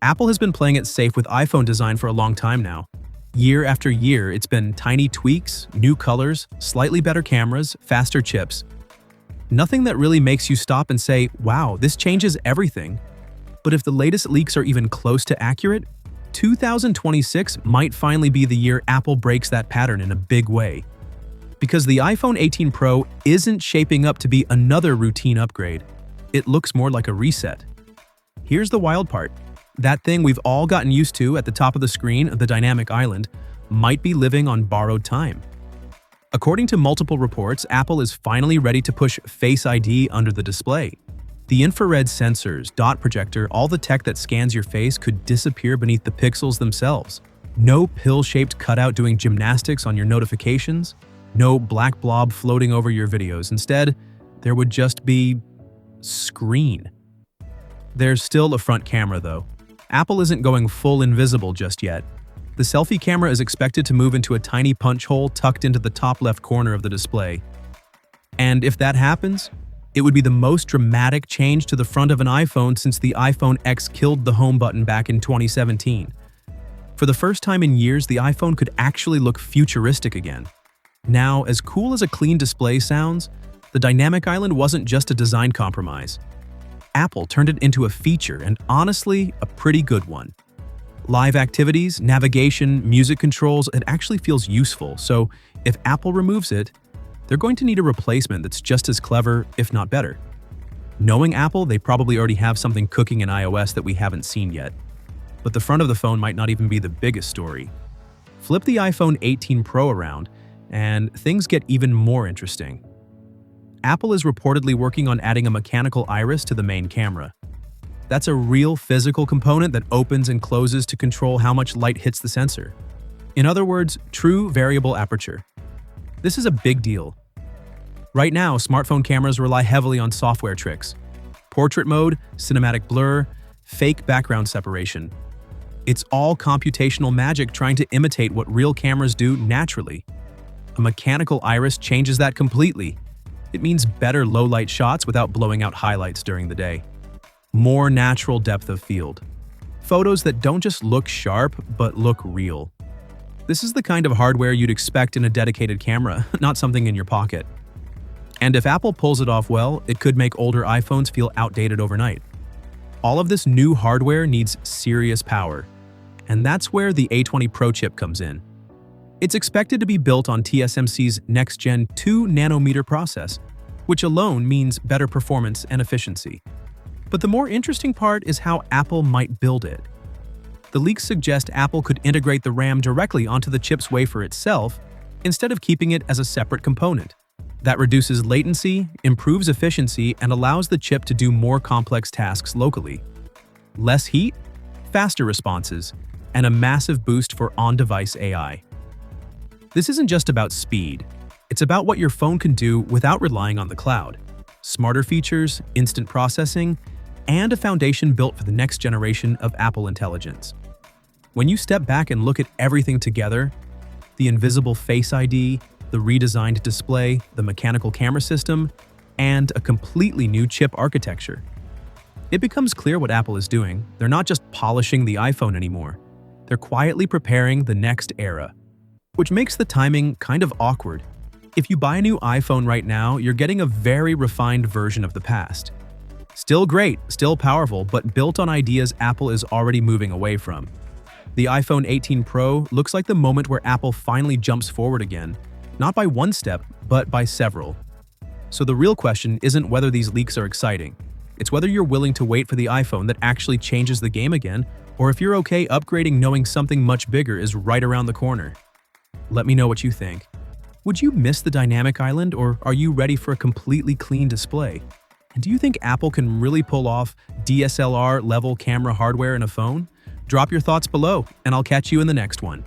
Apple has been playing it safe with iPhone design for a long time now. Year after year, it's been tiny tweaks, new colors, slightly better cameras, faster chips. Nothing that really makes you stop and say, wow, this changes everything. But if the latest leaks are even close to accurate, 2026 might finally be the year Apple breaks that pattern in a big way. Because the iPhone 18 Pro isn't shaping up to be another routine upgrade. It looks more like a reset. Here's the wild part. That thing we've all gotten used to at the top of the screen, the dynamic island, might be living on borrowed time. According to multiple reports, Apple is finally ready to push Face ID under the display. The infrared sensors, dot projector, all the tech that scans your face could disappear beneath the pixels themselves. No pill-shaped cutout doing gymnastics on your notifications. No black blob floating over your videos. Instead, there would just be screen. There's still a front camera though. Apple isn't going full invisible just yet. The selfie camera is expected to move into a tiny punch hole tucked into the top left corner of the display. And if that happens, it would be the most dramatic change to the front of an iPhone since the iPhone X killed the home button back in 2017. For the first time in years, the iPhone could actually look futuristic again. Now, as cool as a clean display sounds, the dynamic island wasn't just a design compromise. Apple turned it into a feature, and honestly, a pretty good one. Live activities, navigation, music controls, it actually feels useful, so if Apple removes it, they're going to need a replacement that's just as clever, if not better. Knowing Apple, they probably already have something cooking in iOS that we haven't seen yet. But the front of the phone might not even be the biggest story. Flip the iPhone 18 Pro around, and things get even more interesting. Apple is reportedly working on adding a mechanical iris to the main camera. That's a real physical component that opens and closes to control how much light hits the sensor. In other words, true variable aperture. This is a big deal. Right now, smartphone cameras rely heavily on software tricks. Portrait mode, cinematic blur, fake background separation. It's all computational magic trying to imitate what real cameras do naturally. A mechanical iris changes that completely. It means better low-light shots without blowing out highlights during the day. More natural depth of field. Photos that don't just look sharp, but look real. This is the kind of hardware you'd expect in a dedicated camera, not something in your pocket. And if Apple pulls it off well, it could make older iPhones feel outdated overnight. All of this new hardware needs serious power. And that's where the A20 Pro chip comes in. It's expected to be built on TSMC's next-gen 2-nanometer process, which alone means better performance and efficiency. But the more interesting part is how Apple might build it. The leaks suggest Apple could integrate the RAM directly onto the chip's wafer itself, instead of keeping it as a separate component. That reduces latency, improves efficiency, and allows the chip to do more complex tasks locally. Less heat, faster responses, and a massive boost for on-device AI. This isn't just about speed. It's about what your phone can do without relying on the cloud. Smarter features, instant processing, and a foundation built for the next generation of Apple intelligence. When you step back and look at everything together, the invisible Face ID, the redesigned display, the mechanical camera system, and a completely new chip architecture, it becomes clear what Apple is doing. They're not just polishing the iPhone anymore. They're quietly preparing the next era. Which makes the timing kind of awkward. If you buy a new iPhone right now, you're getting a very refined version of the past. Still great, still powerful, but built on ideas Apple is already moving away from. The iPhone 18 Pro looks like the moment where Apple finally jumps forward again, not by one step, but by several. So the real question isn't whether these leaks are exciting. It's whether you're willing to wait for the iPhone that actually changes the game again, or if you're okay upgrading knowing something much bigger is right around the corner. Let me know what you think. Would you miss the dynamic island, or are you ready for a completely clean display? And do you think Apple can really pull off DSLR-level camera hardware in a phone? Drop your thoughts below, and I'll catch you in the next one.